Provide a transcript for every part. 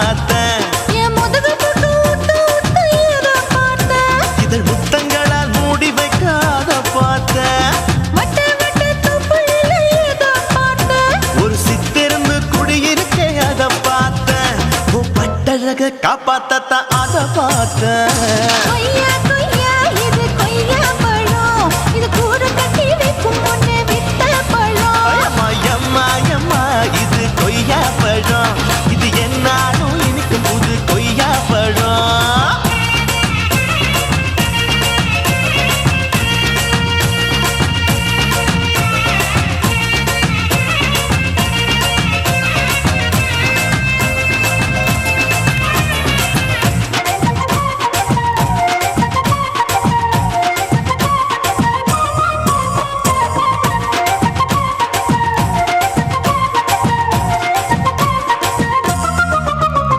பார்த்தேன். என் முதுகு போட்டு ஊத்து ஊத்து எதை பார்த்தேன். இதழ் முத்தங்களால் மூடி வைக்க அதை பார்த்தேன். வட்ட வட்ட தொப்புளில எதை பார்த்தேன். ஒரு சித்திருந்து குடியிருக்கே அதை பார்த்தேன். உன் பட்டழக காப்பாத்தத்தான் அதை பார்த்தேன். கொய்யா கொய்யா இது கொய்யா பழம். இது கூட கட்டி வைக்கும் முன்னே வித்த பழம். அம்மா எம்மா எம்மா இது கொய்யா பழம். இது என்னாலும் இனிக்கும் புது கொய்யா பழம்.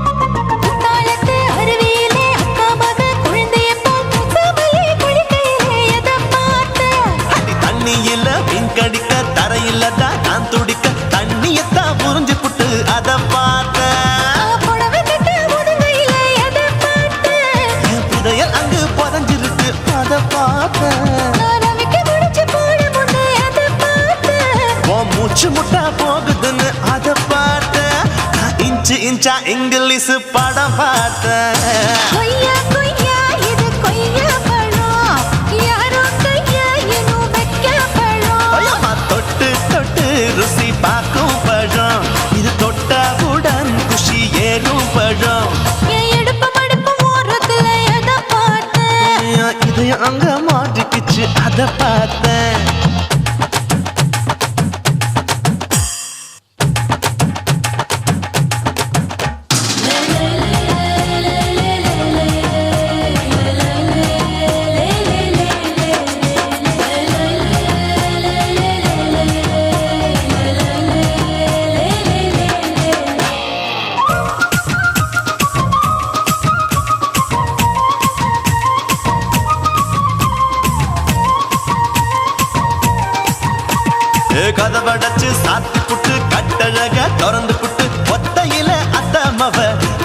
குத்தாலத்து அருவியிலே அக்கா மக குழந்தைய போல் முத்தமல்லி குளிக்கையிலே எதை பார்த்தேன். அடி தண்ணியில மீன் கடிக்க தரையில தான் நான் துடிக்க தண்ணியத்தான் புரிஞ்சு புட்டு அதை பார்த்தேன். புடவை கட்ட முதுகையில எதை பார்த்தேன். என் புதையல் அங்கு புதஞ்சிருக்கு அதை பார்த்தேன். நான் ரவிக்கு முடிச்சு போட முன்னே எதை பார்த்தேன். உன் மூச்சு முட்டா போகுதுன்னு அதை பார்த்தேன். நான் இன்ச்சு இன்ச்சா இங்கிலீஷ் படம் பார்த்தேன். கொய்யா கொய்யா இது கொய்யா பழம். யாரோ கையா இன்னும் வைக்க பழம். ஐயம்மா தொட்டு தொட்டு ருசி பார்க்கும் பழம். இது தொட்டாவுடன் குஷி ஏறும் பழம். என் இடுப்பு மடுப்பு ஓரத்துல எதை பார்த்தேன். என் இதயம் அங்க மாட்டிக்கிச்சு அதை பார்த்தேன். கதவடைச்சு சாத்தி புட்டு கட்டழக திறந்து புட்டு ஒத்தையில அத்தமவ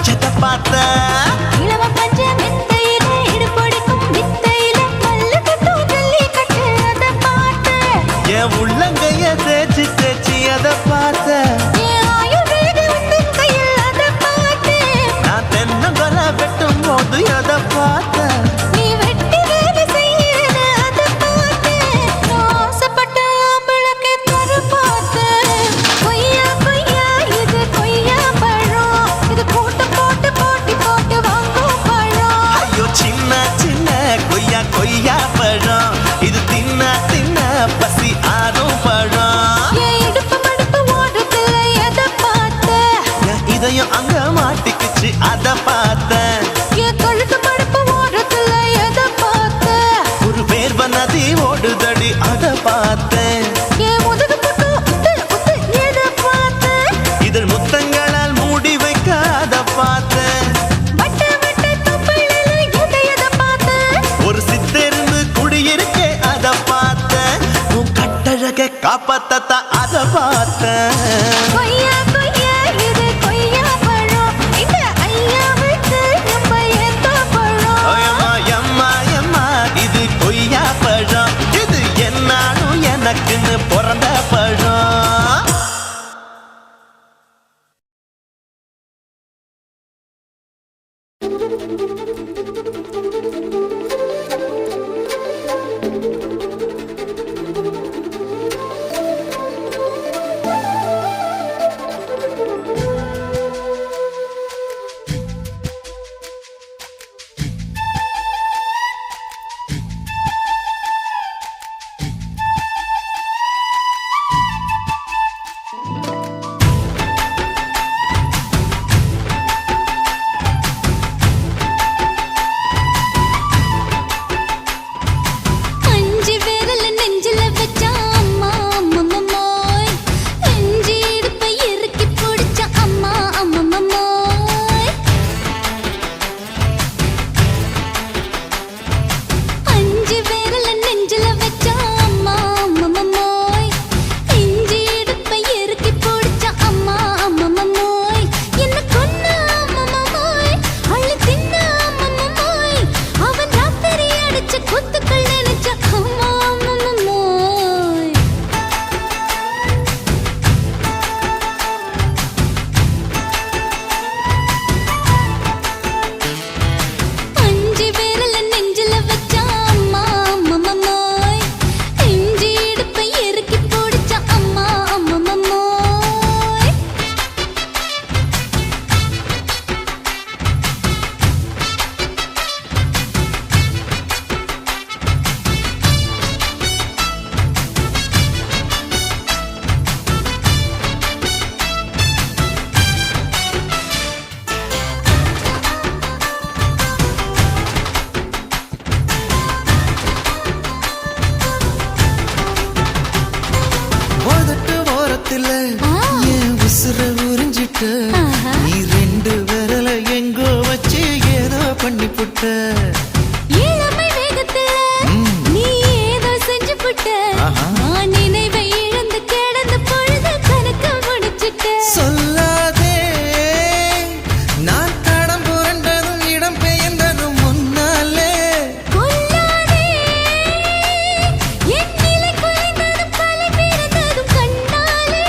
செத்த பார்த்தேன். இளவ பஞ்ச மெத்தையில இடுப்படிக்கும் வித்தையில மல்லு கட்டும் ஜல்லி கட்டு அதை பார்த்தேன். என் உள்ளங்கைய தேய்ச்சி தேய்ச்சி அதை பார்த்தேன். என் ஆயுர்வேத உந்தன் கையில் அதை பார்த்தேன். நான் தென்னங்கொலை வெட்டும் போது அதை பார்த்தேன். நீ வெட்டி வேலை செய்யறது அதை பார்த்தேன். நான் ஆசைப்பட்ட ஆம்பளுக்கு தர பார்த்தேன். கொய்யா கொய்யா இது கொய்யா பழம். இது கூட்டு போட்டு போட்டி போட்டு வாங்கும் பழம். ஐயோ சின்ன சின்ன கொய்யா கொய்யா பழம். இது தின்ன தின்ன பசி ஆறும் பழம். என் இடுப்பு மடுப்பு ஓரத்துல எதை பார்த்தேன். என் இதயம் அங்க மாட்டிக்கிச்சு அதை பார்த்தேன். என் கழுத்து மடுப்பு ஓரத்துல எதை பார்த்தேன். ஒரு வேர்வ நதி ஓடுதடி அதை பார்த்தேன். என் முதுகு போட்டு உத்து உத்து எதை பார்த்தேன். இதழ் முத்தங்களால் மூடி வைக்க அதை பார்த்தேன். வட்ட வட்ட தொப்புளில எதை பார்த்தேன். ஒரு சித்திருந்து குடியிருக்கே அதை பார்த்தேன். உன் கட்டழக காப்பாத்தத்தான் அதை பார்த்தேன். கொய்யா கொய்யா இது கொய்யா பழம். இந்த ஐயாவுக்கு நம்ம எந்த பழம். ஐயம்மா எம்மா எம்மா இது கொய்யா பழம். இது என்னாலும் எனக்குன்னு பிறந்த பழம். புட்ட இளமை வேகத்துல நீ ஏதோ செஞ்சு புட்ட நான் நினைவை இழந்து கிடந்து பொழுது கணக்க முடிச்சிட்ட சொல்லாதே நான் தடம் புரண்டதும் இடம் பெயர்ந்ததும் முன்னாலே கொல்லாதே என் நிலை குறைந்ததும் கலை பிறந்ததும் கண்ணாலே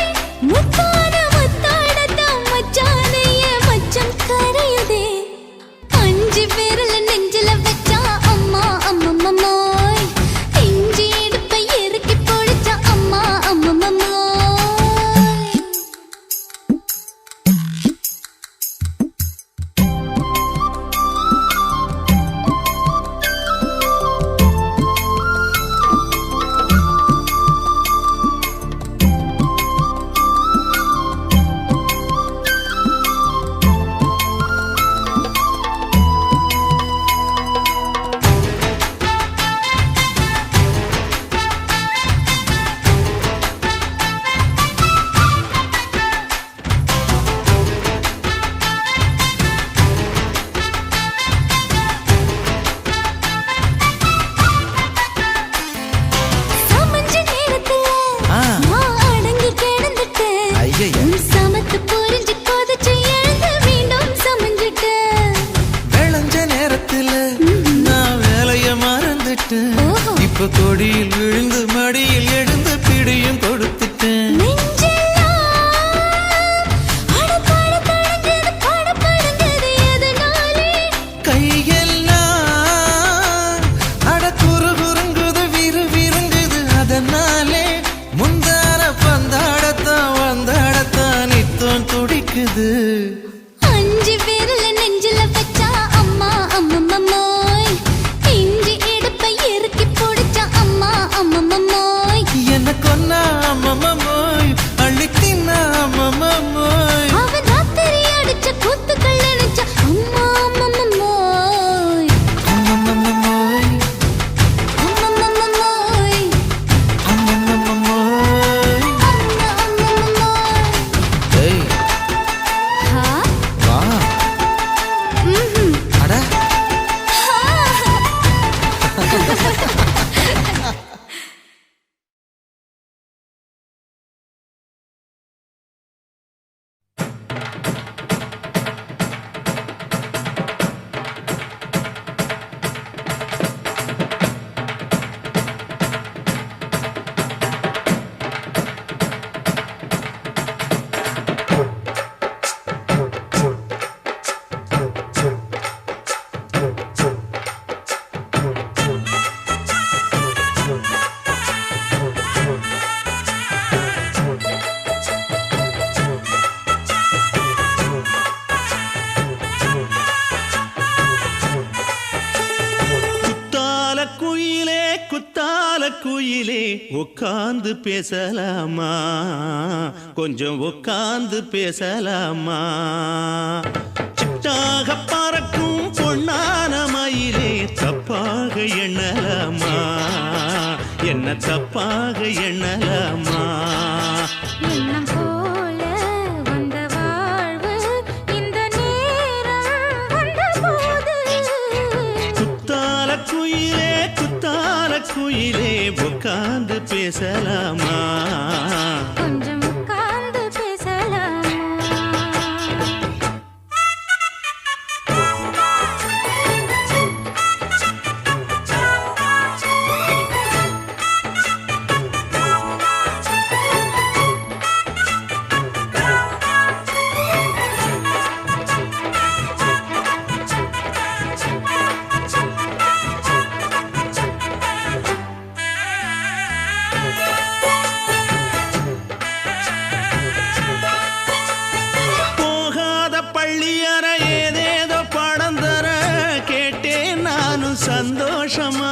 முத்தான முத்தாடத்தான் மச்சானைய மச்சம் கரையுதே அஞ்சு விரல நெஞ்சில வச்சா அம்மா அம்மம்மோய் இஞ்சி இடுப்பை இறுக்கி பொழிச்சா அம்மா அம்மம்மோய் சமஞ்ச நேரத்துல நான் அடங்கி கிடந்துட்டேன் ஐயைய. உன் சமத்து புரிஞ்சு கொதிச்சு எழுந்து மீண்டும் சமஞ்சிட்டேன் விளைஞ்ச நேரத்துல நான் வேலைய மறந்துட்டேன் ஓஹோ. இப்ப கொடியில் விழுந்து மடியில் எழுந்து பிடியும் கொடுத்துட்டேன் நெஞ்செல்லாம் அடப்பாட தடஞ்சது படபடஞ்சது எதனாலே கையெல்லாம் அட குறு குறுங்குது விறு விருங்குது அதனாலே முந்தார பந்தாடத்தான் வந்தாடத்தான் நித்தம் துடிக்குது அஞ்சு விரல நெஞ்சில வச்சா அம்மா அம்மம்மோய் இஞ்சி இடுப்பை இறுக்கி பொடிச்சா அம்மா அம்மம்மோய் என்ன கொன்னா அம்மம்மோய் அள்ளித்தின்னா அம்மம்மோய் அவன் ராத்திரி அடிச்ச கூத்துக்கள் நினைச்ச அம்மா அம்மம்மோய் அம்மம்மோய் அம்மம்மோய் அம்மம்மோய் அம்மா அம்மம்மோய் ஏய் ஹா வா ம்ஹும் அட குத்தால குயிலே உட்கார்ந்து பேசலாமா கொஞ்சம் உட்கார்ந்து பேசலாமா சிட்டாக பறக்கும் பொன்னான மயிலே தப்பாக எண்ணலாமா என்ன தப்பாக எண்ணலாமா எண்ணம் போல வந்த வாழ்வு இந்த நேரம் வந்தபோது குத்தால குயிலே உட்கார்ந்து பேசலாமா கொஞ்சம் உட்கார்ந்து பேசலாமா சந்தோஷமா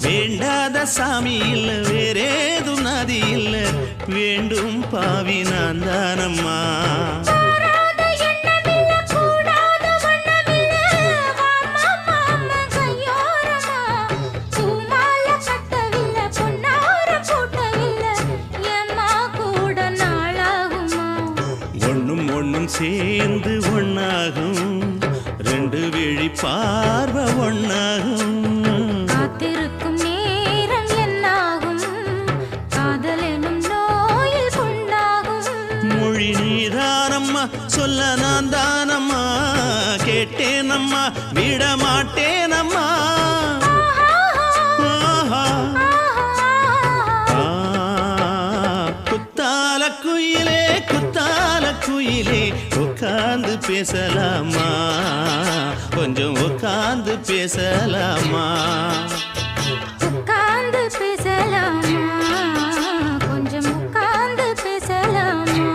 வேண்டாத சாமி இல்ல வேறேதும் நதி இல்ல வேண்டும் பாவி நான் தானம்மா ஒண்ணும் ஒண்ணும் சேர்ந்து ஒண்ணாகும் ரெண்டு விழி பார்வை கேட்டேனம்மா விட மாட்டேனம்மா ஆஹா. குத்தால குயிலே குத்தால குயிலே உட்கார்ந்து பேசலாமா கொஞ்சம் உட்கார்ந்து பேசலாமா உட்கார்ந்து பேசலாமா கொஞ்சம் உட்கார்ந்து பேசலாமா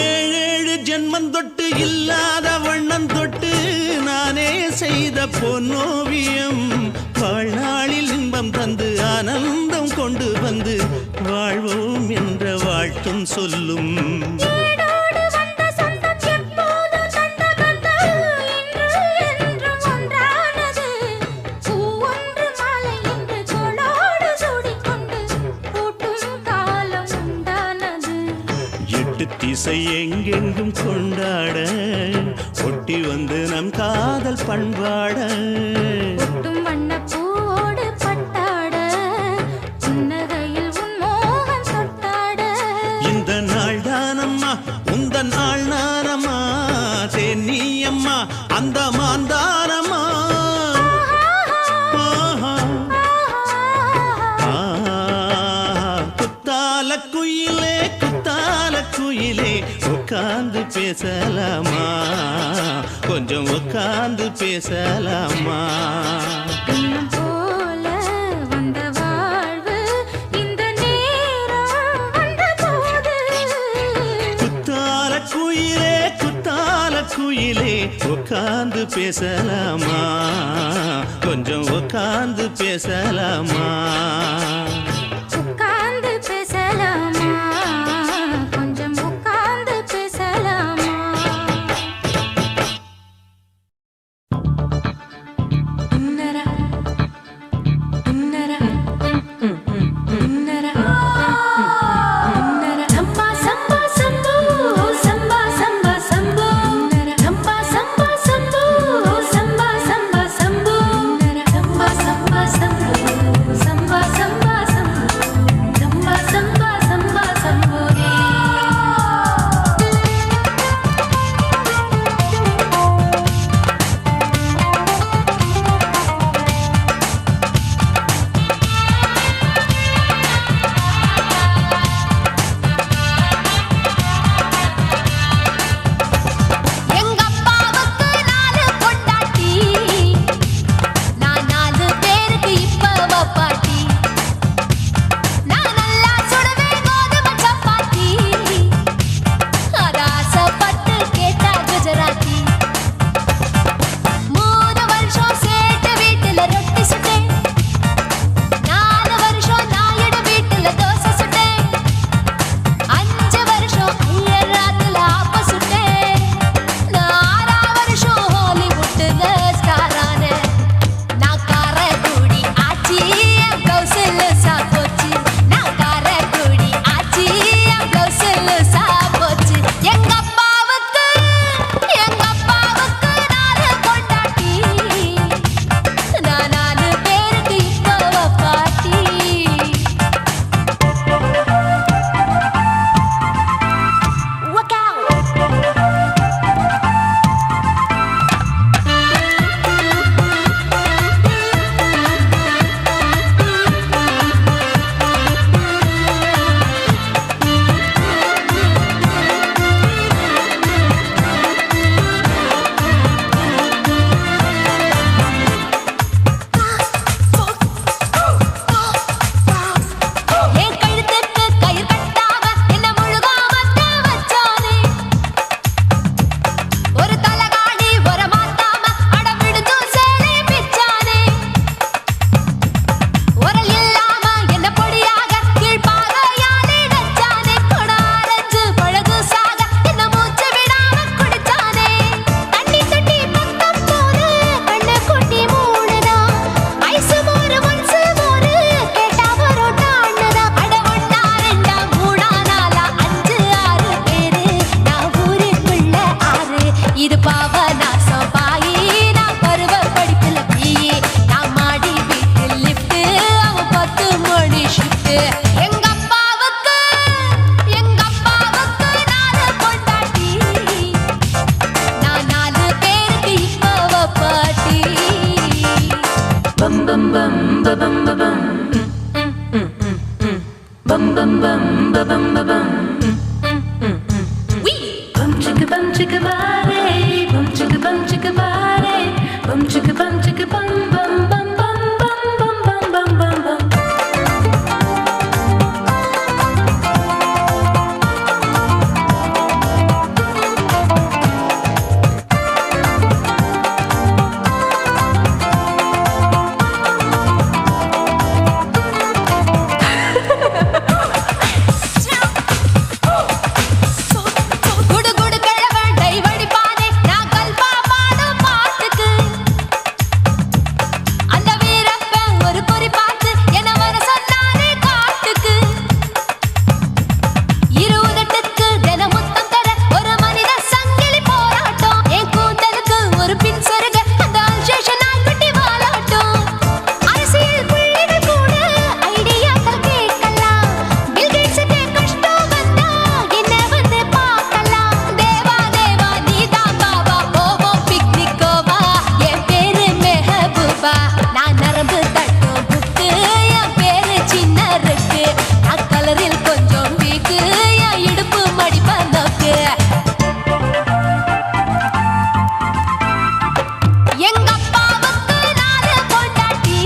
ஏழேழு ஜென்மம் தொட்டு இல்லாத வண்ணம் தொட்டு நானே செய்த பொன்னோவியம் வாழ்நாளில் இன்பம் தந்து ஆனந்தம் கொண்டு வந்து வாழ்வோம் என்ற வாழ்த்தும் சொல்லும் ஏடோடு வந்த சொந்தம் எப்போதும் தந்த பந்தம் இன்று என்றும் ஒன்றானது பூவொன்று மாலை இன்று தோளோடு சூடிக்கொண்டு பூட்டும் காலம் உண்டானது எட்டு திசை எங்கெங்கும் கொண்டாட ஒட்டி வந்து நம் காதல் பண்பாட ஒட்டும் வண்ண பூவோடு பட்டாட புன்னகையில் உன் மோகம் தொட்டாட இந்த நாள் தானம்மா உந்த நாள் நானம்மா தேனி அம்மா அந்த மாந்தானம்மா ஆஹா. குத்தால குயிலே குத்தால குயிலே உட்கார்ந்து பேசலாமா கொஞ்சம் உட்கார்ந்து பேசலாமா இன்னும் போல வந்த வாழ்வு இந்த நேரம் வந்தபோது குத்தால குயிலே உட்கார்ந்து பேசலாமா கொஞ்சம் உட்கார்ந்து பேசலாமா உட்கார்ந்து பேசலாமா கொஞ்சம் உட்கார்ந்து பேசலாமா இன்னரா இன்னரா இன்னரா சம்பா சம்பா சம்போ சம்பா சம்பா சம்போ சம்பா சம்பா சம்போ சம்பா சம்பா சம்போ சம்பா சம்பா சம்போ சம்பா சம்பா நாசம் பாயி நான் பருவ படிப்புல பிஏ நான் மாடி வீட்டில் லிஃப்ட் அவன் 10 மணி ஷிஃப்ட் எங்க அப்பாவுக்கு நாலு பொண்டாட்டி நான் 4 பேருக்கு இப்பவ பாட்டி பம் பம் பம் பம் பம் bum bum bum bum bum bum chicka body bum chicka body bum chicka bum bum bum bum bum bum bum bum bum குடு குடு கிழவன் டைவடி பானே நான் கல்பா பாடும் பாட்டுக்கு அந்த வீரப்பன் ஒரு பொறி பார்த்து என்ன வர சொன்னானே காட்டுக்கு 20 தினம் முத்தம் தர ஒரு மனித சங்கிலி போராட்டம் என் கூந்தலுக்கு ஒரு பின் சொருக அந்த அல்சேஷன் ஆண்குட்டி வாலாட்டம் அரசியல் புள்ளிகள் கூட ஐடியாக்கள் கேட்கலாம் பில் கேட்ஸுக்கு கஷ்டம் வந்தா என்ன வந்து பார்க்கலாம் தேவா தேவா நீதான் பாபா போவோம் பிக்னிக்கோவா என் பேரு மெஹபூபா நான் நரம்பு தட்டும் புட்டு என் பேரு சின்ன இருக்கு நான் கலரில் கொஞ்சம் வீக்கு என் இடுப்பு மடிப்ப நோக்கு எங்க அப்பாவுக்கு 4 பொண்டாட்டி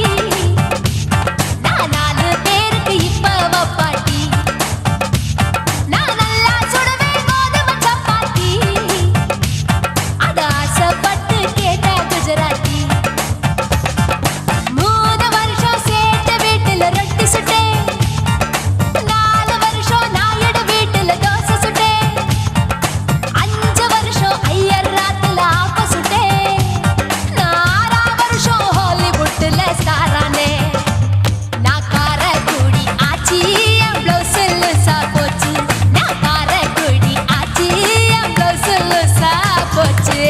நான் 4 பேருக்கு இப்பவ பாட்டி நான் நல்லா சுடுவேன் கோதுமை சப்பாத்தி அது ஆசைப்பட்டு கேட்ட குஜராத்தி 3 வருஷம் சேர்த்து வீட்டுல ரொட்டி சுட்டேன் 4 வருஷம் நாயுடு வீட்டுல தோசை சுட்டேன் 5 வருஷம் ஐயர் ராத்துல ஆப்ப சுட்டேன் நான் 6 வருஷம் ஹாலிவுட்ல ஸ்டாரானே நான் காரக்குடி ஆச்சி என் ப்ளவுஸ் லூசா போச்சு நான் காரக்குடி ஆச்சி என் ப்ளவுஸ் லூசா போச்சு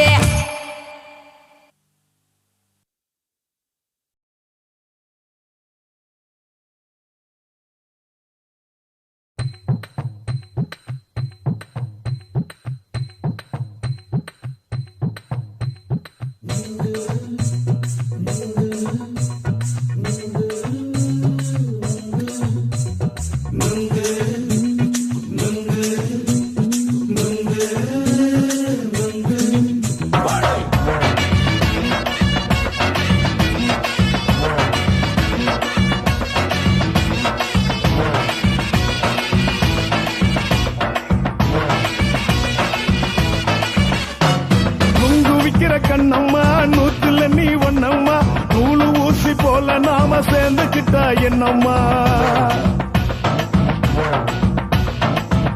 நுங்கு விக்கிற கண்ணம்மா நூத்துல நீ ஒண்ணம்மா நூலு ஊசி போல நாம சேர்ந்துக்கிட்டா என்னம்மா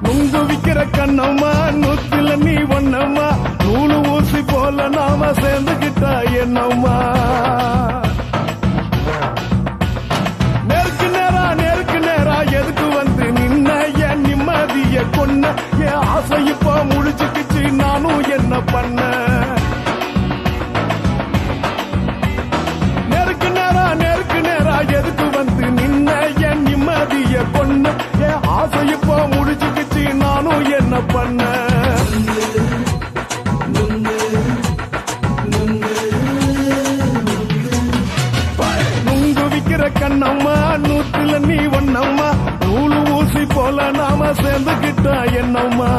நுங்கு விக்கிற கண்ணம்மா நூத்துல நீ ஒண்ணம்மா நூலு ஊசி போல நாம சேர்ந்துக்கிட்டா என்னம்மா நேருக்கு நேரா எதுக்கு வந்து நின்ன என் நிம்மதிய கொன்ன என் ஆசை இப்ப முடிச்சுக்கிச்சு நானும் என்ன பண்ண நேருக்கு நேரா எதுக்கு வந்து நின்ன என் நிம்மதிய கொன்ன என் ஆசை இப்ப முடிச்சுக்கிச்சு நானும் என்ன பண்ண நுங்கு விக்கிற கண்ணம்மா நூத்துல நீ ஒண்ணம்மா நூலு ஊசி போல நாம சேர்ந்துக்கிட்டா என்னம்மா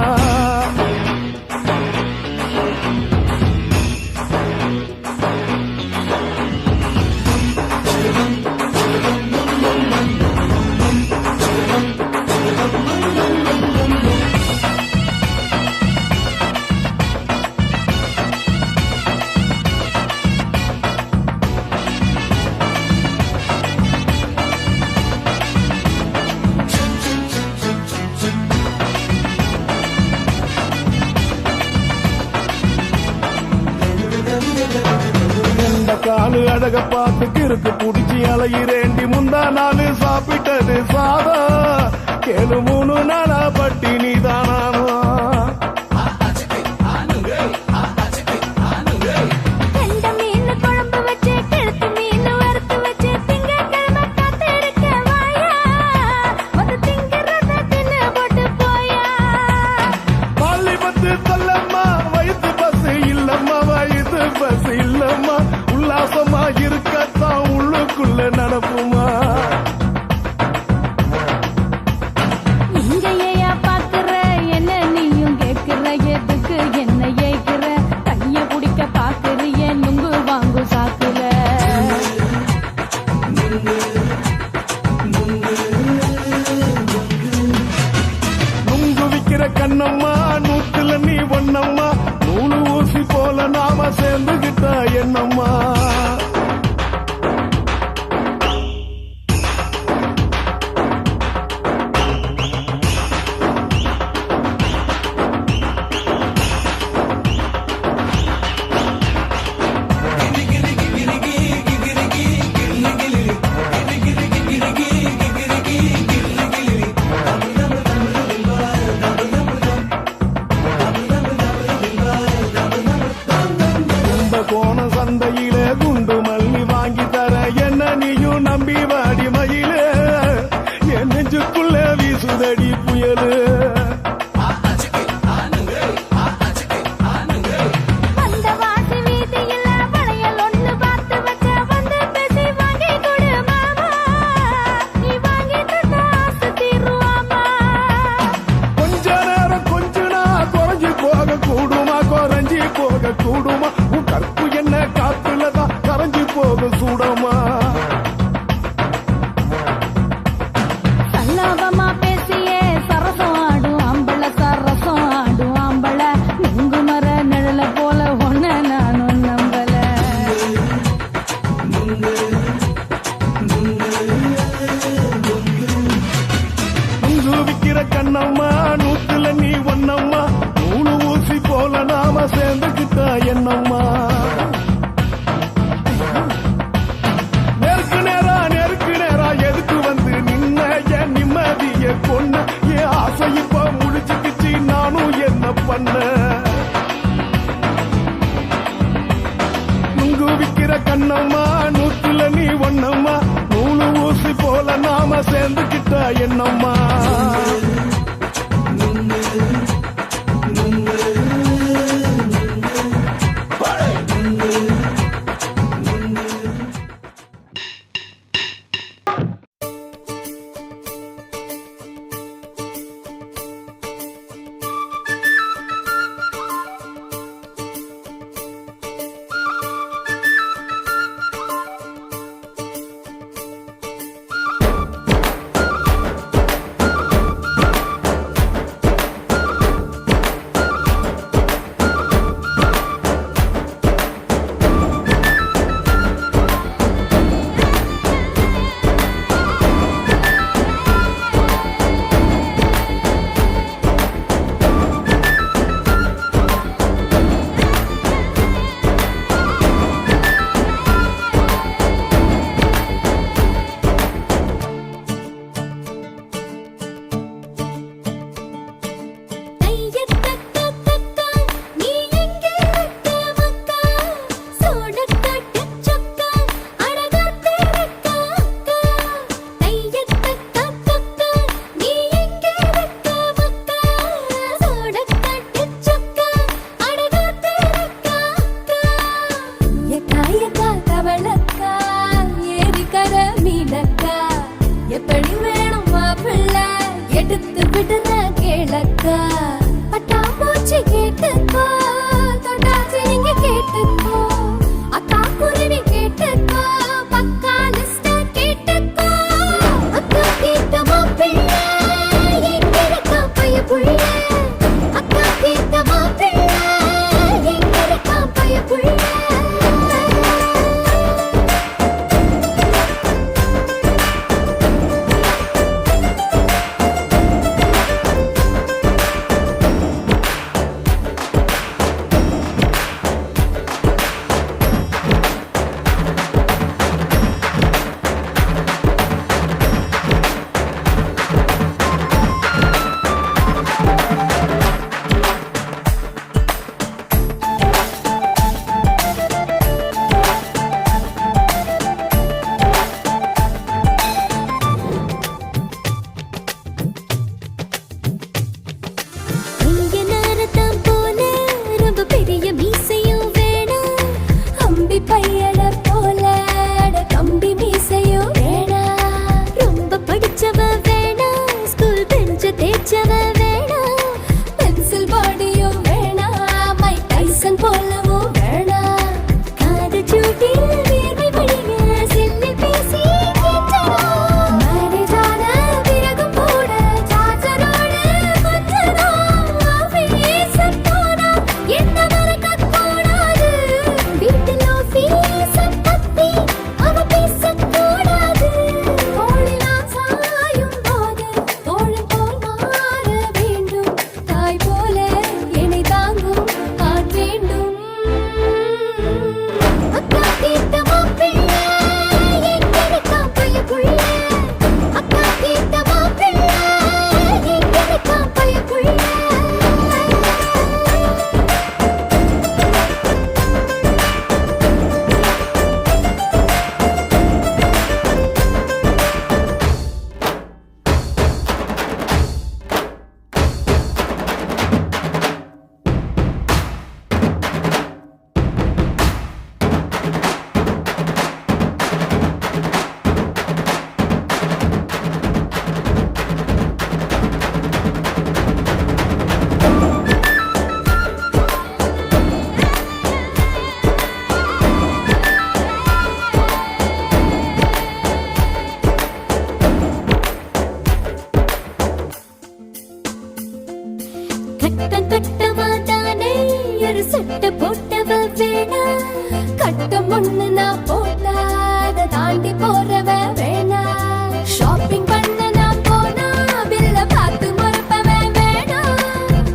காலு அழக பார்த்து கிறுக்கு புடிச்சி அலையிறேண்டி முந்தா நாலு சாப்பிட்டது சாதம் கேளு 3 நாளா பட்டினி தானானோ உல்லாசமா இருக்கத்தான் உள்ளுக்குள்ள நடப்புமா இங்கேயா பாக்குற என்ன நீயும் கேட்கிற எதுக்கு என்ன ஏய்க்கிற கைய பிடிக்க பாக்குறிய நுங்கு வாங்கு சாக்குற நுங்கு விக்கிற கண்ணம்மா நூத்துல நீ ஒன்னம்மா நூலு ஊசி போல நாம சேர்ந்துகிட்டா என்னம்மா போன சந்தையிலே குண்டு மல்லி வாங்கி தர என்ன நீயும் நம்பி வாடி மயிலே என் நெஞ்சுக்குள்ள வீசுதடி புயலு அந்த வாசி வீதியில வளையல் ஒண்ணு பார்த்து வச்ச வந்து பேசி வாங்கி கொடு மாமா நீ வாங்கி தந்தா ஆசை தீருவாமா கொஞ்ச நேரம் கொஞ்ச நான் குறைஞ்சி போக கூடுமா குறைஞ்சி போக கூடுமா உன் கற்பு என்ன காத்துலதான் கரைஞ்சி போக சூடமா சல்லாபமா பேசியே சரசம் ஆடும் ஆம்பள சரசம் ஆடும் ஆம்பள நுங்கு மர நிழல போல ஒன்ன நானும் நம்பல நுங்கு விக்கிற கண்ணம்மா நூத்துல நீ ஒன்னம்மா நூலு ஊசி போல நாம சேர்ந்துகிட்டா என்னம்மா நெருக்கு நேரா எதுக்கு வந்து நின்ன என் நிம்மதிய கொன்ன என் ஆசை இப்ப முடிச்சுக்கிச்சு நானும் என்ன பண்ண நுங்கு விக்கிற கண்ணம்மா நூத்துல நீ ஒன்னம்மா நூலு ஊசி போல நாம சேர்ந்துகிட்டா என்னம்மா கட்டம் ஒண்ணு நான் போட்டா அதை தாண்டி போறவ வேணா. ஷாப்பிங் பண்ண நான் போனா பில்ல பார்த்து மறப்பவன் வேணா.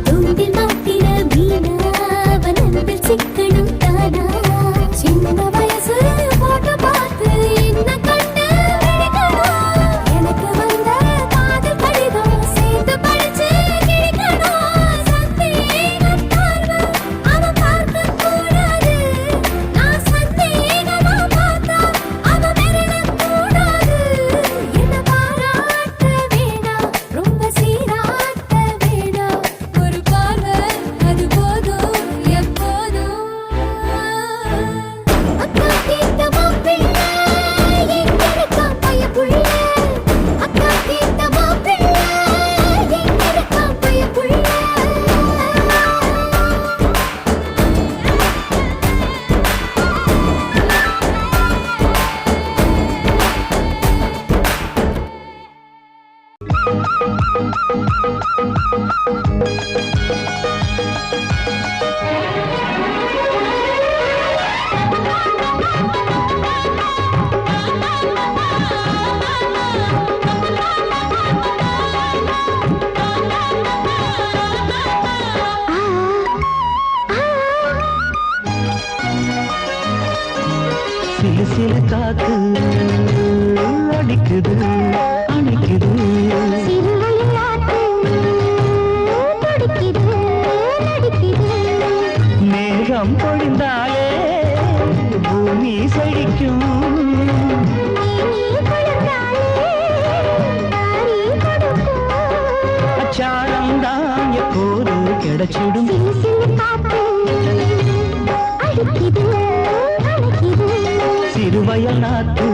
தூண்டில் மாட்டின மீனா வனத்தில் சிக்கனம் தானா. சின்ன வயசு போட்டோ பார்த்து என்ன கண்டு வெடிக்கணும். எனக்கு வந்த காதல் கடிதம் சேர்த்து படிச்சு கிழிக்கணும். சந்தேகம் பார்வை அவன் பார்க்க கூடாது. நான் சந்தேகமா பார்த்தா அவன் மிரளக் கூடாது. என்ன பாராட்ட வேணாம், ரொம்ப சீராட்ட வேணாம். ஒரு பார்வை அது போதும் எப்போதும். அக்கா கேட்ட மாப்பிள்ளை எங்க இருக்கான் பையப்புள்ள. அக்கா கேட்ட மாப்பிள்ளை எங்க இருக்கான் பையப்புள்ள. சிலு சிலு காத்து அடிக்குது அணைக்குது. மேகம் பொழிந்தாலே பூமி செழிக்கும். அச்சாரம் தான் எப்போது கிடைச்சிடும். சிறுவயல் நாத்து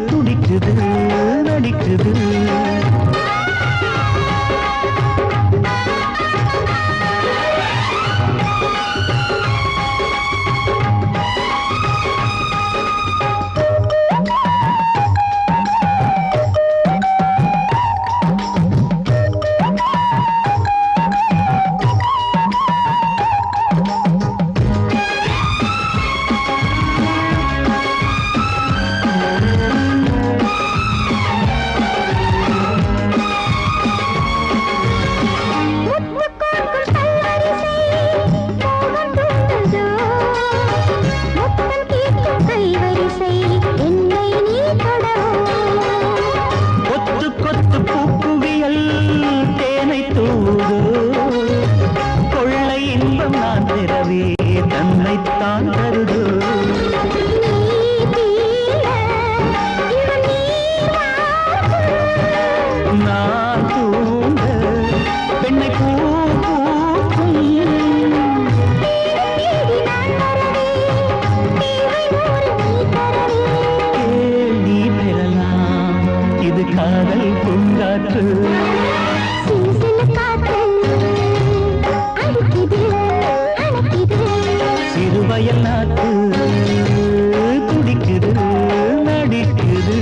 துடிக்குது நடிக்குது. கொத்து கொத்து பூக்குவியல் தேனை தூது. கொள்ளை இன்பம் நான் பெறவே தன்னைத்தான் தருது. நான் தூங்க பெண்ணை பூ பூக்கும். கேள்வி பெறலாம் இது காதல் பூங்காற்று. சிறுவயல் நாட்டு துடிக்குது நடிக்குது.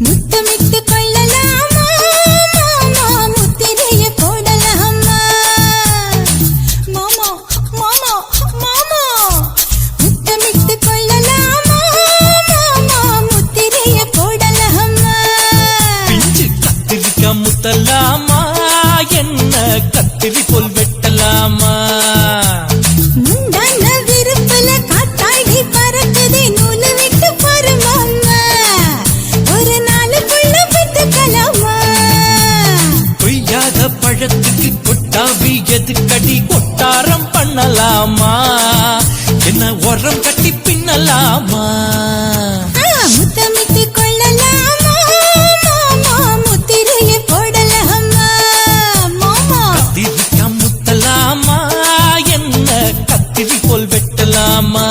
முத்தமிட்டு கொள்ளலாமா மாமா முத்திரைய போடலாமா மாமா மாமா மாமா முத்தமிட்டு கொள்ளலாமா மாமா முத்திரைய போடலாமா பிஞ்சு கத்திரிக்காய் முத்தலாமா என்ன கத்திரி போல் வெட்டலாமா முந்தான விருப்பல காத்தாடி பறக்குதே நூலு விட்டு பருமாமா ஒரு நாளுக்குள்ள விட்டுக்கலாமா கொய்யாத பழத்துக்கு கொட்டாவி எதுக்கடி கொட்டாரம் பண்ணலாமா என்ன உரம் கட்டி பின்னலாமா முத்தமிட்டு கொள்ளலாமா மாமா முத்திரைய போடலாமா மாமா கத்திரிக்காய் முத்தலாமா என்ன கத்திரி போல் வெட்டலாமா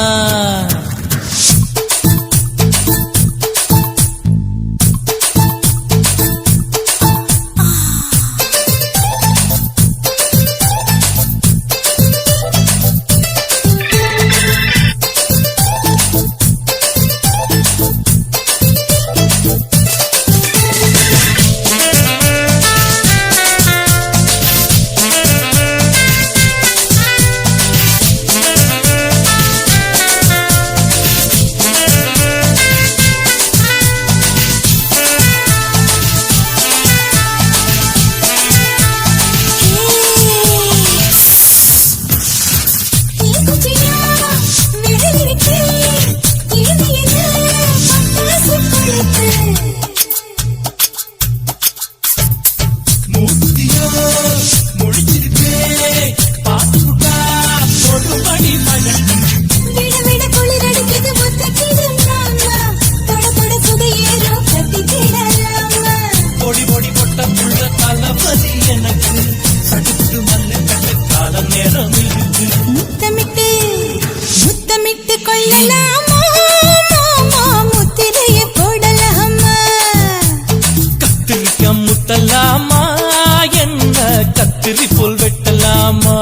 முத்தமிட்டு கொள்ளலாமா மாமா முத்திரைய போடலாமா கத்திரிக்காய் முத்தலாமா என்ன கத்திரி போல் வெட்டலாமா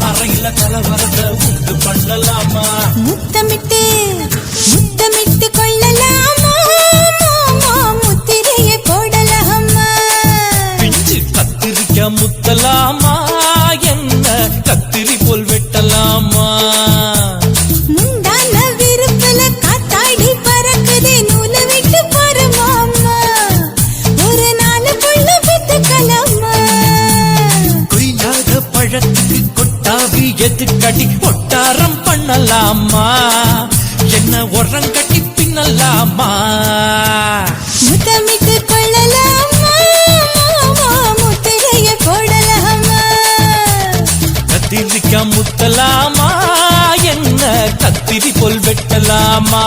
அறையில கலவரத்தை உண்டு பண்ணலாமா முத்தமிட்டு முத்தமிட்டு கொள்ளலாமா மாமா முத்திரைய போடலாமா பிஞ்சு கத்திரிக்காய் முத்தலாமா என்ன கத்திரி போல் வெட்டலாமா முந்தான விருப்பல காத்தாடி பறக்குதே நூலு விட்டு பருமாமா ஒரு நாளுக்குள்ள விட்டுக்கலாமா கொய்யாத பழத்துக்கு கொட்டாவி எதுக்கடி கொட்டாரம் பண்ணலாமா என்ன உரம் கட்டி பின்னலாமா முத்தமிட்டு கொள்ளலாமா மாமா முத்திரைய போடலாமா கத்திரிக்காய் முத்தலாமா என்ன கத்திரி போல் வெட்டலாமா